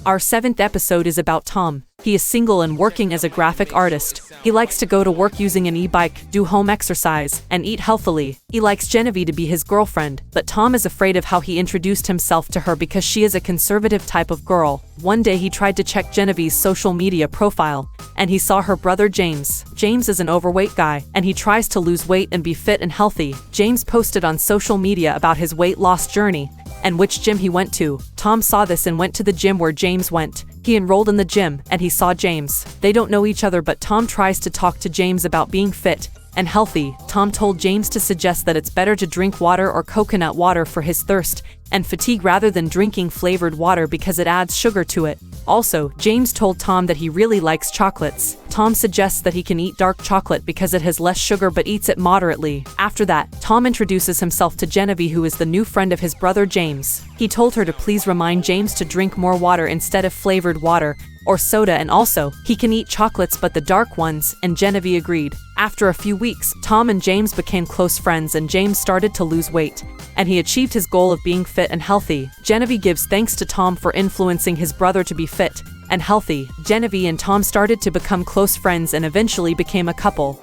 Our 7th episode is about Tom. He is single and working as a graphic artist. He likes to go to work using an e-bike, do home exercise, and eat healthily. He likes Genevieve to be his girlfriend, but Tom is afraid of how he introduced himself to her because she is a conservative type of girl. One day he tried to check Genevieve's social media profile, and he saw her brother James. James is an overweight guy, and he tries to lose weight and be fit and healthy. James posted on social media about his weight loss journey and which gym he went to. Tom saw this and went to the gym where James went. He enrolled in the gym, and he saw James. They don't know each other, but Tom tries to talk to James about being fit and healthy. Tom told James to suggest that it's better to drink water or coconut water for his thirst and fatigue rather than drinking flavored water because it adds sugar to it. Also, James told Tom that he really likes chocolates. Tom suggests that he can eat dark chocolate because it has less sugar but eats it moderately. After that, Tom introduces himself to Genevieve, who is the new friend of his brother James. He told her to please remind James to drink more water instead of flavored water or soda, and also, he can eat chocolates but the dark ones, and Genevieve agreed. After a few weeks, Tom and James became close friends and James started to lose weight, and he achieved his goal of being fit and healthy. Genevieve gives thanks to Tom for influencing his brother to be fit and healthy. Genevieve and Tom started to become close friends and eventually became a couple.